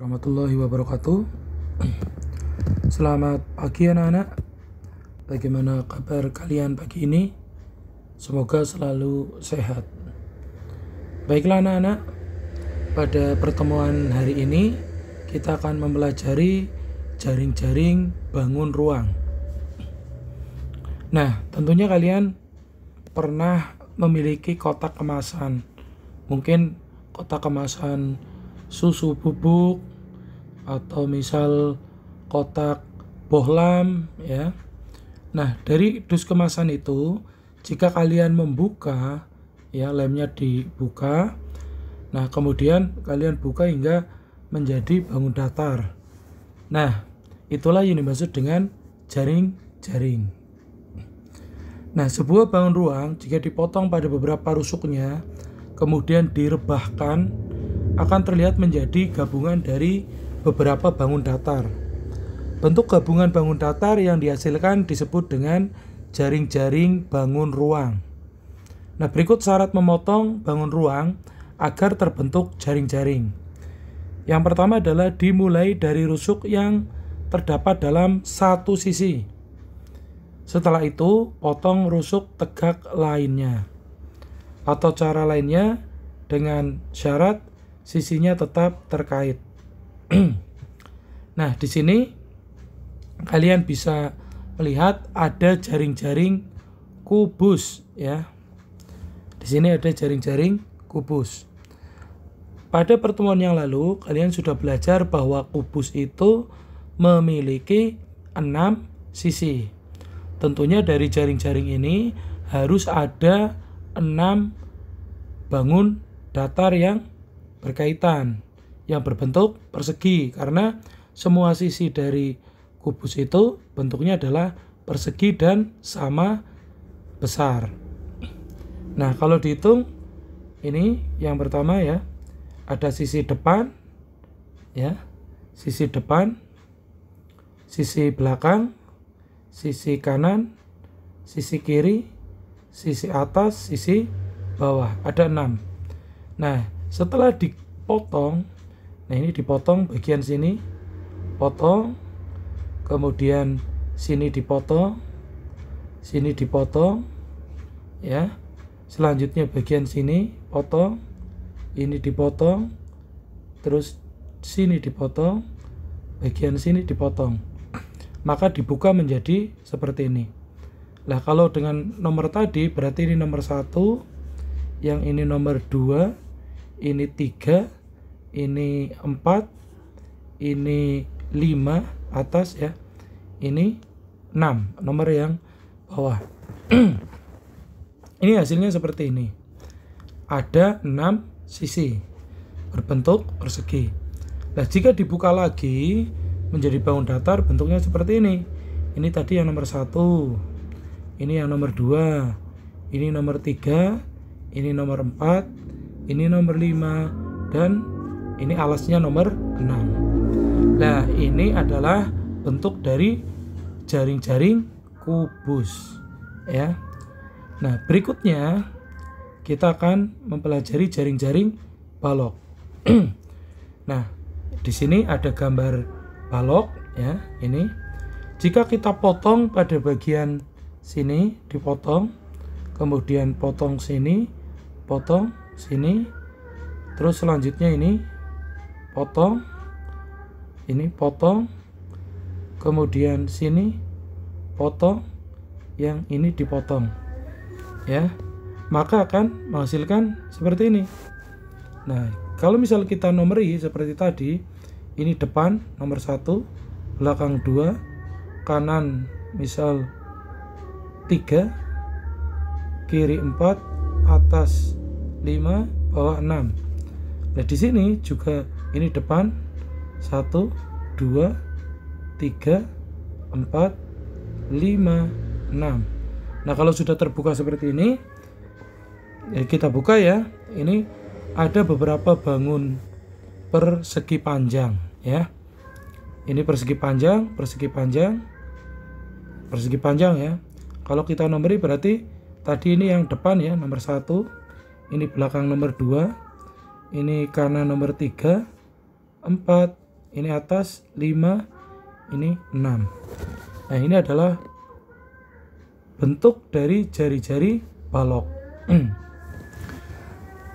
warahmatullahi wabarakatuh. Selamat pagi anak-anak. Bagaimana kabar kalian pagi ini? Semoga selalu sehat. Baiklah anak-anak, pada pertemuan hari ini kita akan mempelajari jaring-jaring bangun ruang. Nah, tentunya kalian pernah memiliki kotak kemasan. Mungkin kotak kemasan susu bubuk atau misal kotak bohlam ya. Nah, dari dus kemasan itu jika kalian membuka ya, lemnya dibuka. Nah, kemudian kalian buka hingga menjadi bangun datar. Nah, itulah yang dimaksud dengan jaring-jaring. Nah, sebuah bangun ruang jika dipotong pada beberapa rusuknya kemudian direbahkan akan terlihat menjadi gabungan dari beberapa bangun datar. Bentuk gabungan bangun datar yang dihasilkan disebut dengan jaring-jaring bangun ruang. Nah, berikut syarat memotong bangun ruang agar terbentuk jaring-jaring. Yang pertama adalah dimulai dari rusuk yang terdapat dalam satu sisi. Setelah itu, potong rusuk tegak lainnya. Atau cara lainnya dengan syarat sisinya tetap terkait. Nah, di sini kalian bisa melihat ada jaring-jaring kubus ya. Di sini ada jaring-jaring kubus. Pada pertemuan yang lalu kalian sudah belajar bahwa kubus itu memiliki 6 sisi. Tentunya dari jaring-jaring ini harus ada 6 bangun datar yang berkaitan, yang berbentuk persegi, karena semua sisi dari kubus itu bentuknya adalah persegi dan sama besar. Nah, kalau dihitung ini yang pertama ya, ada sisi depan ya, sisi depan, sisi belakang, sisi kanan, sisi kiri, sisi atas, sisi bawah, ada 6. Nah, setelah dipotong, nah ini dipotong bagian sini, potong, kemudian sini dipotong ya. Selanjutnya bagian sini potong, ini dipotong, terus sini dipotong, bagian sini dipotong. Maka dibuka menjadi seperti ini. Nah, kalau dengan nomor tadi berarti ini nomor 1, yang ini nomor 2, ini 3, ini 4, ini 5 atas ya, ini 6 nomor yang bawah. Ini hasilnya seperti ini. Ada 6 sisi berbentuk persegi. Nah, jika dibuka lagi menjadi bangun datar bentuknya seperti ini. Ini tadi yang nomor 1, ini yang nomor 2, ini nomor 3, ini nomor 4, ini nomor 5, dan ini alasnya nomor 6. Nah, ini adalah bentuk dari jaring-jaring kubus ya. Nah, berikutnya kita akan mempelajari jaring-jaring balok. Nah, di sini ada gambar balok ya, ini. Jika kita potong pada bagian sini, dipotong, kemudian potong sini, potong sini, terus selanjutnya ini potong, ini potong, kemudian sini potong, yang ini dipotong ya, maka akan menghasilkan seperti ini. Nah, kalau misal kita nomori seperti tadi, ini depan nomor 1, belakang 2, kanan misal 3, kiri 4, atas 5, bawah 6. Nah, di sini juga ini depan 1, 2, 3, 4, 5, 6. Nah, kalau sudah terbuka seperti ini ya, kita buka ya. Ini ada beberapa bangun persegi panjang ya. Ini persegi panjang, persegi panjang, persegi panjang ya. Kalau kita nomori berarti tadi ini yang depan ya, nomor 1, ini belakang nomor 2, ini kanan nomor 3, 4, ini atas 5, ini 6. Nah, ini adalah bentuk dari jari-jari balok.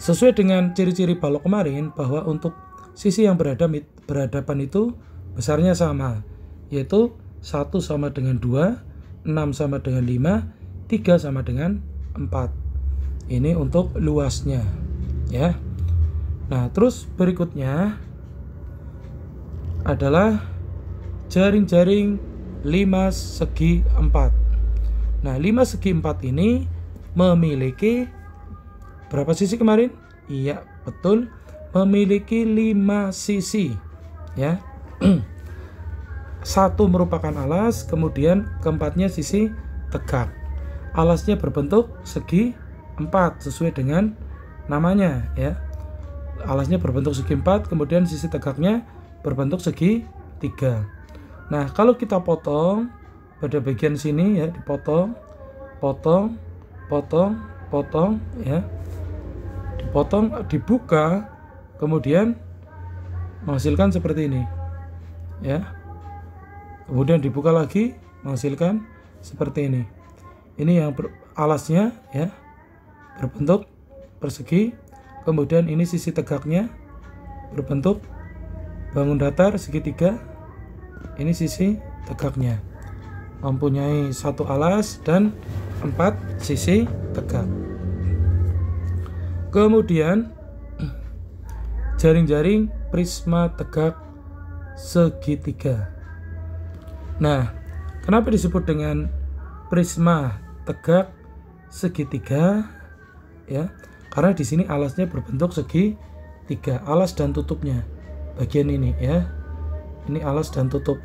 Sesuai dengan ciri-ciri balok kemarin, bahwa untuk sisi yang berhadapan itu besarnya sama, yaitu 1 sama dengan 2, 6 sama dengan 5, 3 sama dengan 4. Ini untuk luasnya, ya. Nah, terus berikutnya adalah jaring-jaring 5 segi 4. Nah, 5 segi 4 ini memiliki berapa sisi kemarin? Iya, betul. Memiliki 5 sisi, ya. 1 merupakan alas, kemudian keempatnya sisi tegak. Alasnya berbentuk segi 4 sesuai dengan namanya, ya. Alasnya berbentuk segi 4, kemudian sisi tegaknya berbentuk segi 3. Nah, kalau kita potong pada bagian sini, ya, dipotong, potong, ya. Dipotong, dibuka, kemudian menghasilkan seperti ini, ya. Kemudian dibuka lagi, menghasilkan seperti ini. Ini yang alasnya, ya, berbentuk persegi. Kemudian ini sisi tegaknya berbentuk bangun datar segitiga. Ini sisi tegaknya, mempunyai 1 alas dan 4 sisi tegak. Kemudian jaring-jaring prisma tegak segitiga. Nah, kenapa disebut dengan prisma tegak segitiga? Ya, karena di sini alasnya berbentuk segitiga, alas dan tutupnya. Bagian ini, ya. Ini alas dan tutup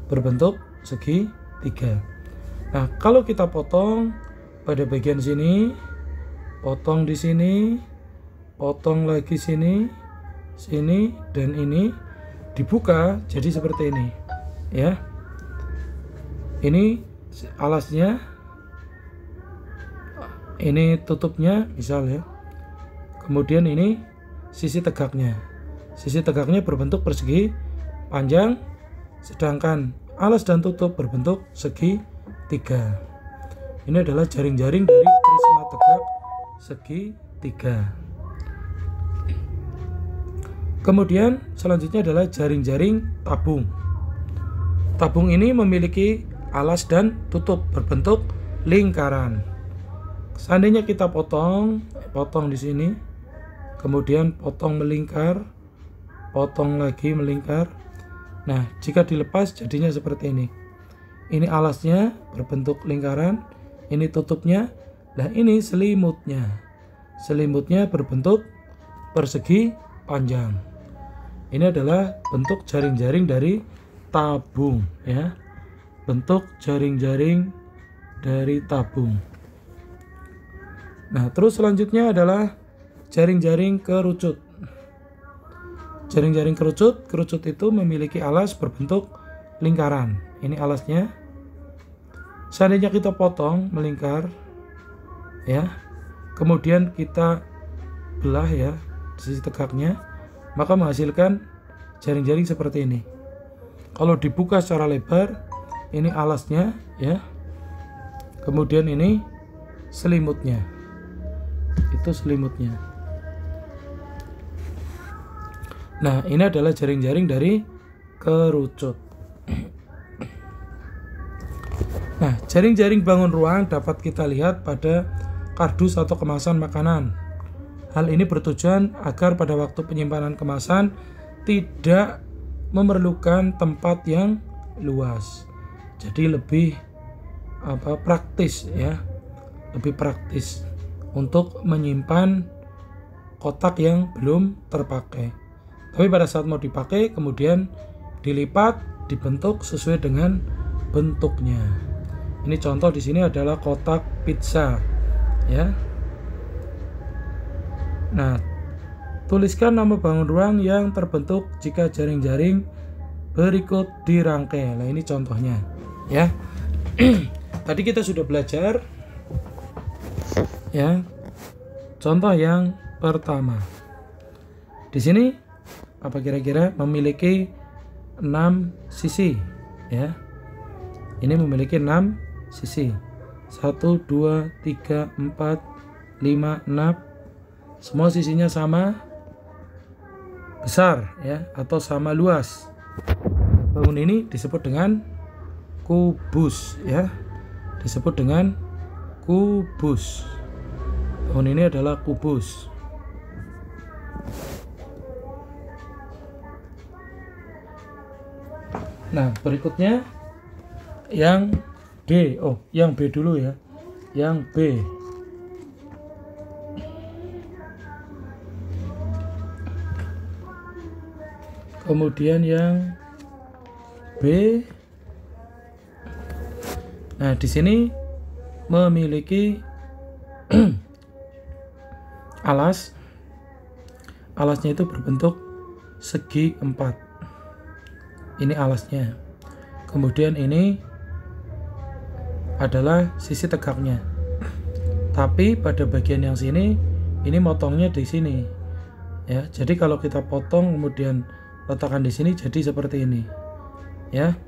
berbentuk segitiga. Nah, kalau kita potong pada bagian sini, potong di sini, potong lagi sini, dan ini dibuka jadi seperti ini, ya. Ini alasnya, ini tutupnya, misal, ya. Kemudian ini sisi tegaknya. Sisi tegaknya berbentuk persegi panjang, sedangkan alas dan tutup berbentuk segitiga. Ini adalah jaring-jaring dari prisma tegak segitiga. Kemudian selanjutnya adalah jaring-jaring tabung. Tabung ini memiliki alas dan tutup berbentuk lingkaran. Seandainya kita potong di sini, kemudian potong melingkar, potong lagi melingkar. Nah, jika dilepas jadinya seperti ini. Ini alasnya berbentuk lingkaran, ini tutupnya, nah ini selimutnya. Selimutnya berbentuk persegi panjang. Ini adalah bentuk jaring-jaring dari tabung, ya. Bentuk jaring-jaring dari tabung. Nah, terus selanjutnya adalah jaring-jaring kerucut. Jaring-jaring kerucut itu memiliki alas berbentuk lingkaran. Ini alasnya. Seandainya kita potong melingkar, ya, kemudian kita belah, ya, sisi tegaknya, maka menghasilkan jaring-jaring seperti ini. Kalau dibuka secara lebar, ini alasnya, ya. Kemudian ini selimutnya. Itu selimutnya. Nah, ini adalah jaring-jaring dari kerucut. Nah, jaring-jaring bangun ruang dapat kita lihat pada kardus atau kemasan makanan. Hal ini bertujuan agar pada waktu penyimpanan kemasan tidak memerlukan tempat yang luas. Jadi lebih praktis, ya. Lebih praktis untuk menyimpan kotak yang belum terpakai. Tapi pada saat mau dipakai, kemudian dilipat, dibentuk sesuai dengan bentuknya. Ini contoh di sini adalah kotak pizza, ya. Nah, tuliskan nama bangun ruang yang terbentuk jika jaring-jaring berikut dirangkai. Nah, ini contohnya, ya. Tadi kita sudah belajar, ya. Contoh yang pertama. Di sini apa kira-kira? Memiliki 6 sisi ya. Ini memiliki 6 sisi. 1, 2, 3, 4, 5, 6. Semua sisinya sama besar ya, atau sama luas. Bangun ini disebut dengan kubus ya. Disebut dengan kubus. Bangun ini adalah kubus. Nah, berikutnya yang B. Oh, yang B dulu ya. Yang B. Kemudian yang B. Nah, di sini memiliki alas. Alasnya itu berbentuk segi 4. Ini alasnya. Kemudian ini adalah sisi tegaknya. Tapi pada bagian yang sini, ini motongnya di sini. Ya, jadi kalau kita potong kemudian letakkan di sini jadi seperti ini. Ya.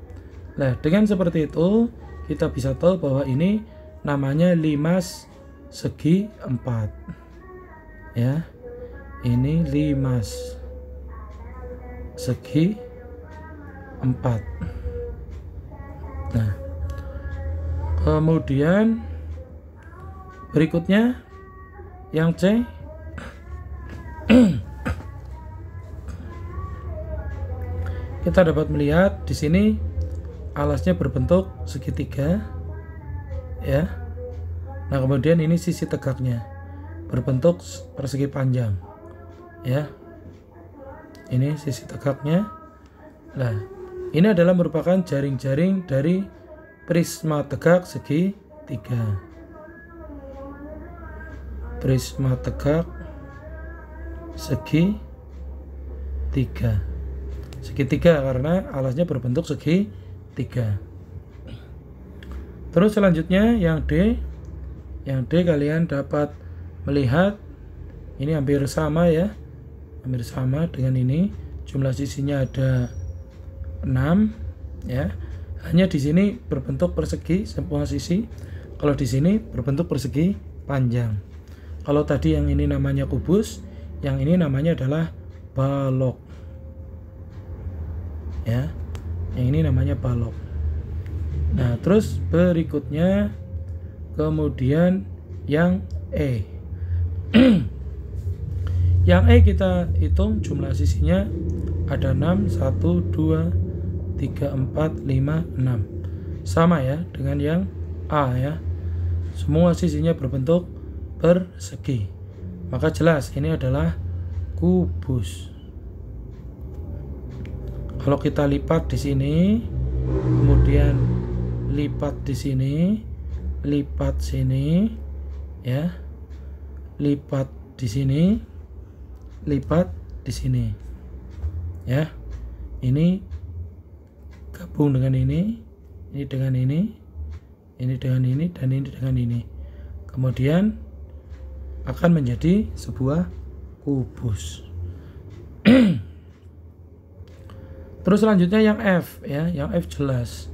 Nah, dengan seperti itu kita bisa tahu bahwa ini namanya limas segi 4. Ya. Ini limas segi 4. Nah, kemudian berikutnya yang C. Kita dapat melihat di sini alasnya berbentuk segitiga ya. Nah, kemudian ini sisi tegaknya berbentuk persegi panjang ya. Ini sisi tegaknya. Nah, ini adalah merupakan jaring-jaring dari prisma tegak segi 3. Prisma tegak segi 3. Segitiga karena alasnya berbentuk segitiga. Terus selanjutnya yang D. Yang D kalian dapat melihat ini hampir sama ya. Hampir sama dengan ini. Jumlah sisinya ada 6 ya. Hanya di sini berbentuk persegi semua sisi. Kalau di sini berbentuk persegi panjang. Kalau tadi yang ini namanya kubus, yang ini namanya adalah balok. Ya, yang ini namanya balok. Nah, terus berikutnya kemudian yang E. Yang E kita hitung jumlah sisinya ada 6, 1, 2, 3, 4, 5, 6. Sama ya dengan yang A ya. Semua sisinya berbentuk persegi. Maka jelas ini adalah kubus. Kalau kita lipat di sini, kemudian lipat di sini, lipat sini, ya, lipat di sini, lipat di sini, ya. Ini gabung dengan ini dengan ini dengan ini, dan ini dengan ini. Kemudian akan menjadi sebuah kubus. Terus selanjutnya yang F ya, yang F jelas.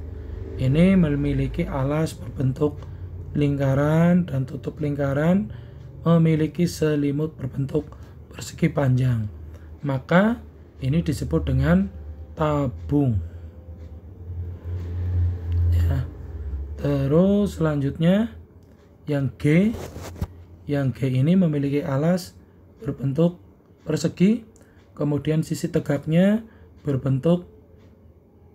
Ini memiliki alas berbentuk lingkaran dan tutup lingkaran, memiliki selimut berbentuk persegi panjang. Maka ini disebut dengan tabung. Ya. Terus selanjutnya yang G. Yang G ini memiliki alas berbentuk persegi, kemudian sisi tegaknya berbentuk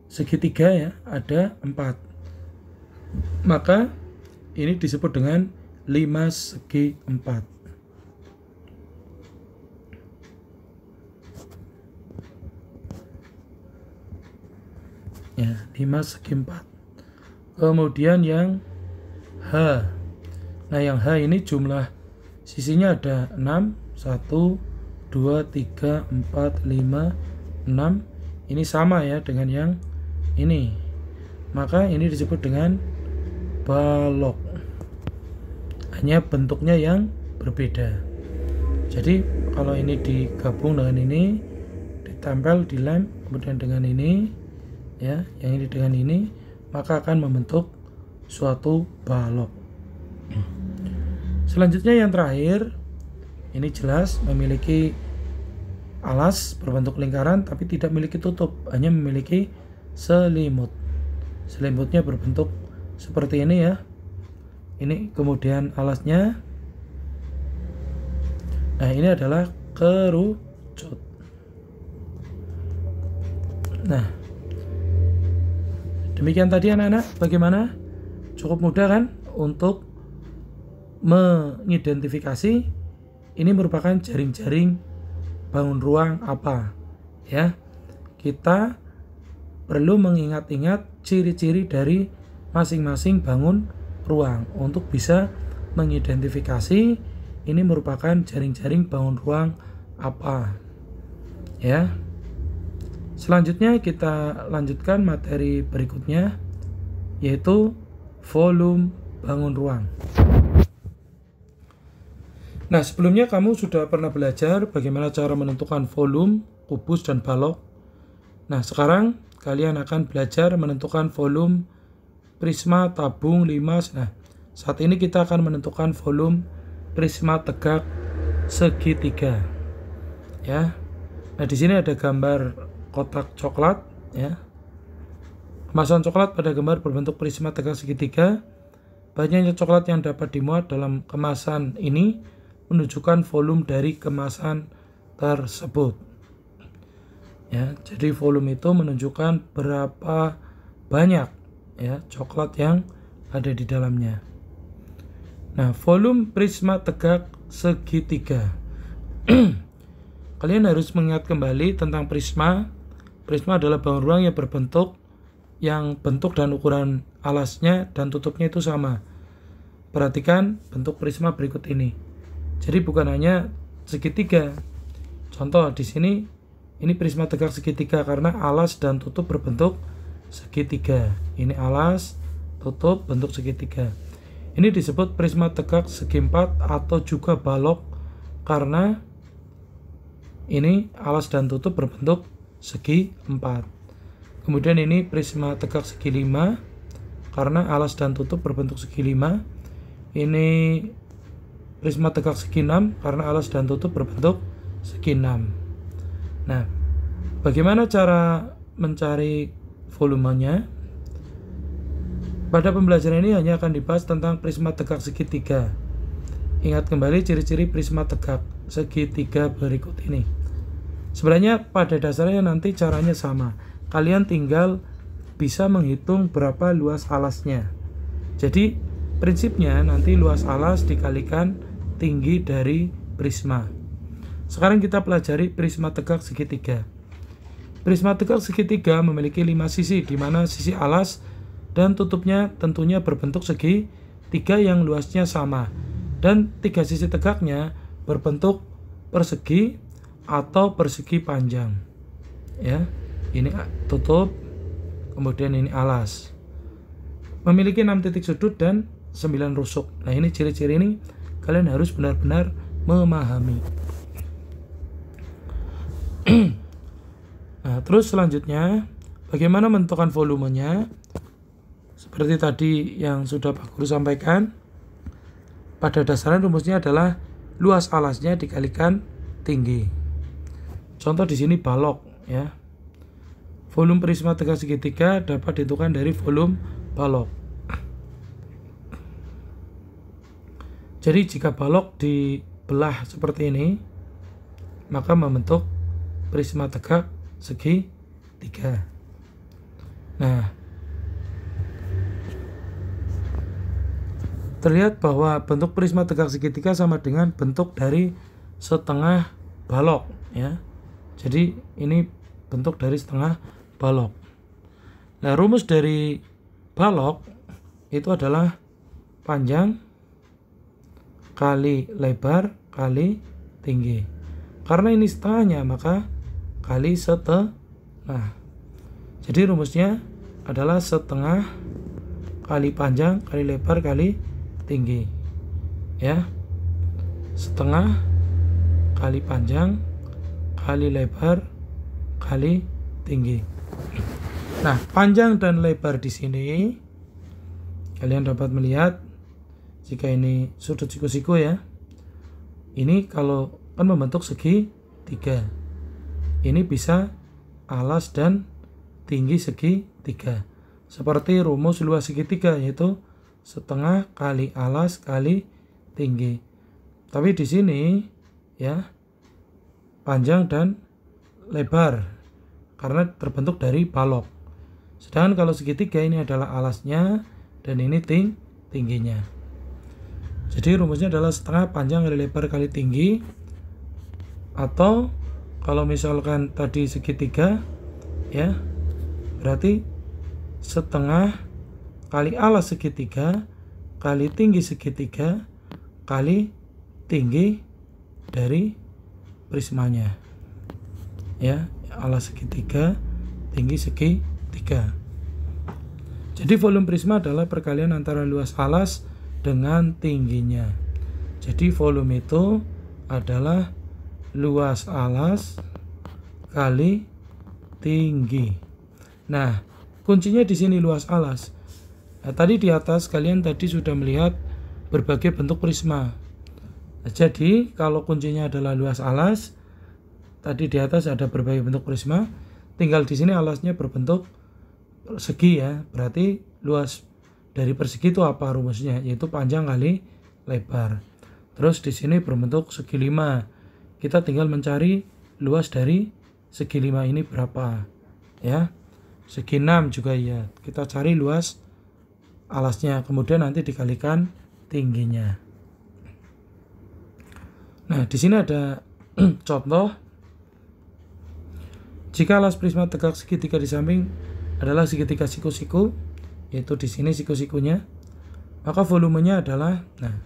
segitiga ya, ada 4. Maka ini disebut dengan limas segi 4. Ya, limas segi 4. Kemudian yang H. Nah, yang H ini jumlah sisinya ada 6, 1, 2, 3, 4, 5, 6. Ini sama ya dengan yang ini. Maka ini disebut dengan balok. Hanya bentuknya yang berbeda. Jadi kalau ini digabung dengan ini, ditempel di lem, kemudian dengan ini ya, yang ini dengan ini, maka akan membentuk suatu balok. Selanjutnya yang terakhir, ini jelas memiliki alas berbentuk lingkaran tapi tidak memiliki tutup, hanya memiliki selimut. Selimutnya berbentuk seperti ini ya. Ini kemudian alasnya. Nah, ini adalah kerucut. Nah, demikian tadi anak-anak, bagaimana? Cukup mudah kan untuk mengidentifikasi ini merupakan jaring-jaring bangun ruang apa ya. Kita perlu mengingat-ingat ciri-ciri dari masing-masing bangun ruang untuk bisa mengidentifikasi ini merupakan jaring-jaring bangun ruang apa ya. Selanjutnya kita lanjutkan materi berikutnya, yaitu volume bangun ruang. Nah, sebelumnya kamu sudah pernah belajar bagaimana cara menentukan volume, kubus, dan balok. Nah, sekarang kalian akan belajar menentukan volume prisma tabung 5. Nah, saat ini kita akan menentukan volume prisma tegak segitiga. Ya. Nah, di sini ada gambar kotak coklat ya. Kemasan coklat pada gambar berbentuk prisma tegak segitiga. Banyaknya coklat yang dapat dimuat dalam kemasan ini menunjukkan volume dari kemasan tersebut. Ya, jadi volume itu menunjukkan berapa banyak ya coklat yang ada di dalamnya. Nah, volume prisma tegak segitiga. Kalian harus mengingat kembali tentang prisma. Prisma adalah bangun ruang yang berbentuk yang bentuk dan ukuran alasnya dan tutupnya itu sama. Perhatikan bentuk prisma berikut ini. Jadi bukan hanya segitiga. Contoh di sini ini prisma tegak segitiga karena alas dan tutup berbentuk segitiga. Ini alas, tutup bentuk segitiga. Ini disebut prisma tegak segi empat atau juga balok karena ini alas dan tutup berbentuk segi empat. Kemudian ini prisma tegak segi 5 karena alas dan tutup berbentuk segi 5. Ini prisma tegak segi 6 karena alas dan tutup berbentuk segi 6. Nah, bagaimana cara mencari volumenya? Pada pembelajaran ini hanya akan dibahas tentang prisma tegak segitiga. Ingat kembali ciri-ciri prisma tegak segitiga berikut ini. Sebenarnya pada dasarnya nanti caranya sama. Kalian tinggal bisa menghitung berapa luas alasnya. Jadi prinsipnya nanti luas alas dikalikan tinggi dari prisma. Sekarang kita pelajari prisma tegak segitiga. Prisma tegak segitiga memiliki 5 sisi, di mana sisi alas dan tutupnya tentunya berbentuk segitiga yang luasnya sama, dan 3 sisi tegaknya berbentuk persegi atau persegi panjang. Ya, ini tutup, kemudian ini alas. Memiliki 6 titik sudut dan 9 rusuk. Nah, ini ciri-ciri ini kalian harus benar-benar memahami. Nah, terus selanjutnya bagaimana menentukan volumenya? Seperti tadi yang sudah Pak Guru sampaikan, pada dasarnya rumusnya adalah luas alasnya dikalikan tinggi. Contoh di sini balok ya. Volume prisma tegak segitiga dapat ditentukan dari volume balok. Jadi jika balok dibelah seperti ini, maka membentuk prisma tegak segitiga. Nah, terlihat bahwa bentuk prisma tegak segitiga sama dengan bentuk dari setengah balok ya. Jadi ini bentuk dari setengah balok. Nah, rumus dari balok itu adalah panjang kali lebar kali tinggi. Karena ini setengahnya, maka kali setengah. Jadi rumusnya adalah setengah kali panjang kali lebar kali tinggi. Ya. Setengah kali panjang kali lebar kali tinggi. Nah, panjang dan lebar di sini kalian dapat melihat jika ini sudut siku-siku ya. Ini kalau kan membentuk segi 3. Ini bisa alas dan tinggi segi 3. Seperti rumus luas segitiga, yaitu setengah kali alas kali tinggi. Tapi di sini ya panjang dan lebar karena terbentuk dari balok. Sedangkan kalau segitiga ini adalah alasnya dan ini tingginya. Jadi rumusnya adalah setengah panjang kali lebar kali tinggi, atau kalau misalkan tadi segitiga ya, berarti setengah kali alas segitiga kali tinggi segitiga kali tinggi dari prismanya ya, alas segitiga tinggi segitiga. Jadi volume prisma adalah perkalian antara luas alas dengan tingginya. Jadi volume itu adalah luas alas kali tinggi. Nah, kuncinya di sini luas alas. Nah, tadi di atas kalian tadi sudah melihat berbagai bentuk prisma. Nah, jadi kalau kuncinya adalah luas alas, tadi di atas ada berbagai bentuk prisma, tinggal di sini alasnya berbentuk segi ya. Berarti luas dari persegi itu apa rumusnya? Yaitu panjang kali lebar. Terus di sini berbentuk segi 5. Kita tinggal mencari luas dari segi 5 ini berapa ya. Segi 6 juga ya. Kita cari luas alasnya, kemudian nanti dikalikan tingginya. Nah, di sini ada contoh. Jika alas prisma tegak segitiga di samping adalah segitiga siku-siku, yaitu di sini siku-sikunya, maka volumenya adalah, nah,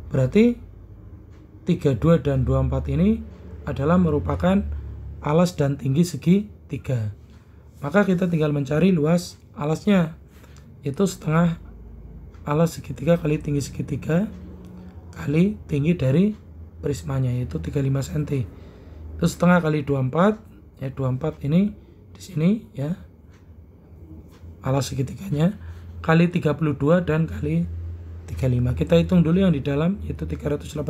berarti 32 dan 24 ini adalah merupakan alas dan tinggi segi 3. Maka kita tinggal mencari luas alasnya, yaitu setengah alas segitiga kali tinggi segitiga kali tinggi dari prismanya, yaitu 35 cm. Itu setengah kali 24 ya, 24 ini di sini ya, alas segitiganya, kali 32 dan kali 35. Kita hitung dulu yang di dalam, yaitu 384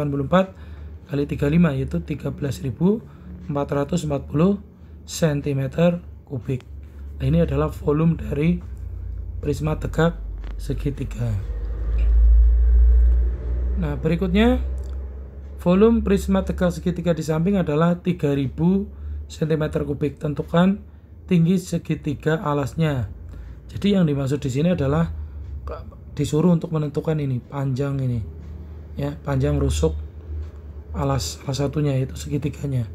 kali 35, yaitu 13.440 cm3. Nah, ini adalah volume dari prisma tegak segitiga. Nah, berikutnya volume prisma tegak segitiga di samping adalah 3000 cm3. Tentukan tinggi segitiga alasnya. Jadi yang dimaksud di sini adalah disuruh untuk menentukan ini panjang ini ya, panjang rusuk alas salah satunya, yaitu segitiganya.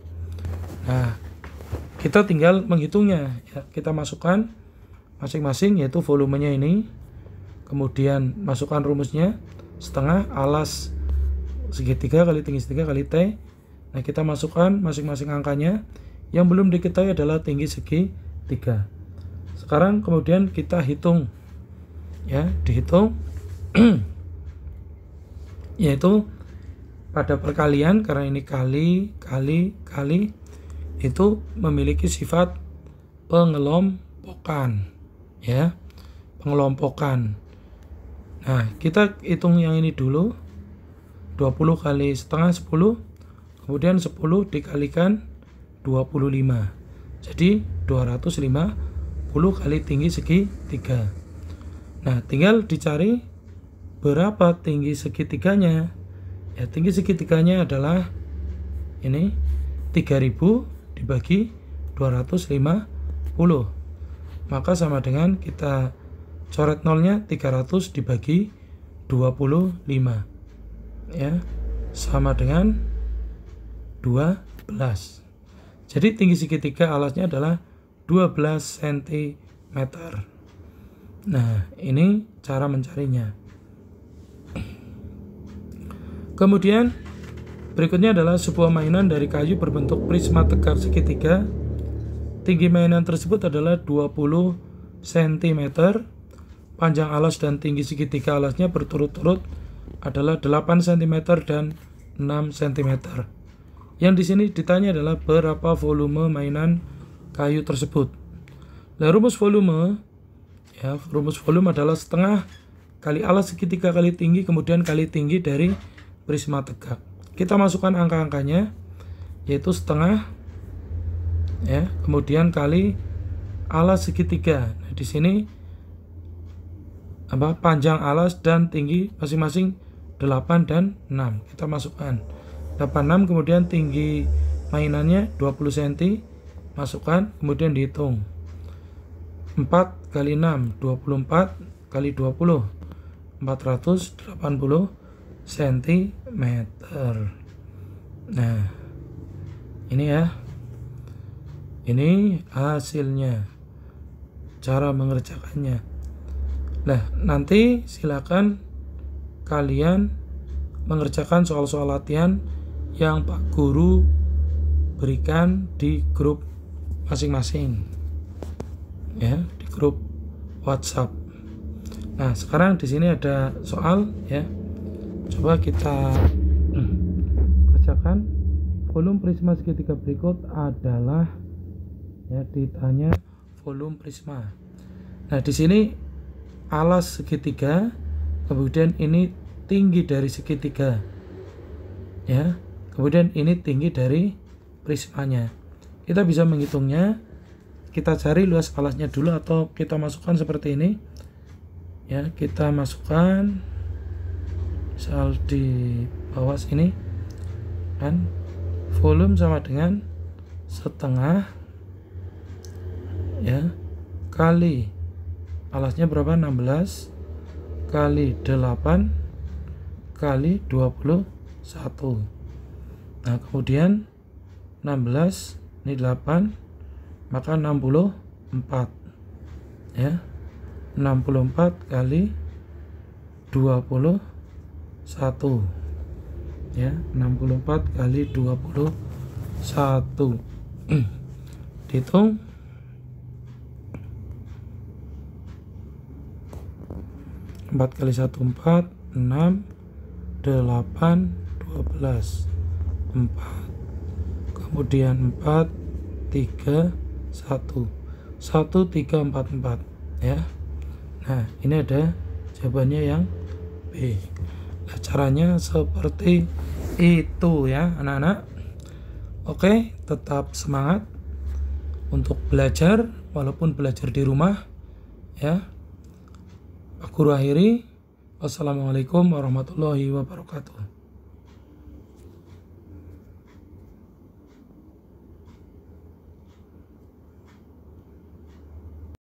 Nah, kita tinggal menghitungnya ya. Kita masukkan masing-masing, yaitu volumenya ini, kemudian masukkan rumusnya setengah alas segitiga kali tinggi segitiga kali T. Nah, kita masukkan masing-masing angkanya. Yang belum diketahui adalah tinggi segitiga. Sekarang kemudian kita hitung ya, dihitung yaitu pada perkalian, karena ini kali itu memiliki sifat pengelompokan ya, pengelompokan. Nah, kita hitung yang ini dulu, 20 kali setengah 10, kemudian 10 dikalikan 25, jadi 250 kali tinggi segitiga. Nah, tinggal dicari berapa tinggi segitiganya ya. Tinggi segitiganya adalah ini 3000 dibagi 250, maka sama dengan kita coret nolnya, 300 dibagi 25 ya, sama dengan 12. Jadi tinggi segitiga alasnya adalah 12 cm. Nah, ini cara mencarinya. Kemudian berikutnya adalah sebuah mainan dari kayu berbentuk prisma tegak segitiga. Tinggi mainan tersebut adalah 20 cm. Panjang alas dan tinggi segitiga alasnya berturut-turut adalah 8 cm dan 6 cm. Yang di sini ditanya adalah berapa volume mainan kayu tersebut. Nah, rumus volume ya, rumus volume adalah setengah kali alas segitiga kali tinggi kemudian kali tinggi dari prisma tegak. Kita masukkan angka-angkanya, yaitu setengah ya, kemudian kali alas segitiga. Nah, di sini panjang alas dan tinggi masing-masing 8 dan 6. Kita masukkan 86, kemudian tinggi mainannya 20 cm, masukkan, kemudian dihitung 4 kali 6 24 kali 20 480 cm. Nah, ini ya, ini hasilnya, cara mengerjakannya. Nah, nanti silakan kalian mengerjakan soal-soal latihan yang Pak Guru berikan di grup masing-masing ya, di grup WhatsApp. Nah, sekarang di sini ada soal ya, coba kita kerjakan. Volume prisma segitiga berikut adalah ya, ditanya volume prisma. Nah, di sini alas segitiga, kemudian ini tinggi dari segitiga ya, kemudian ini tinggi dari prismanya. Kita bisa menghitungnya, kita cari luas alasnya dulu atau kita masukkan seperti ini ya, kita masukkan misal di bawah sini kan, volume sama dengan setengah ya, kali alasnya berapa, 16 kali 8 kali 21. Nah, kemudian 16 ini 8, maka 64 ya, 64 kali 21 ya, 64 kali 21. Dihitung 4 kali 1 4, 6, 8, 12, 4, kemudian 4, 3, 1, 1, 3, 4, 4 ya. Nah, ini ada jawabannya yang B. Nah, caranya seperti itu ya anak-anak. Oke, tetap semangat untuk belajar walaupun belajar di rumah ya. Pak Guru akhiri. Wassalamualaikum warahmatullahi wabarakatuh.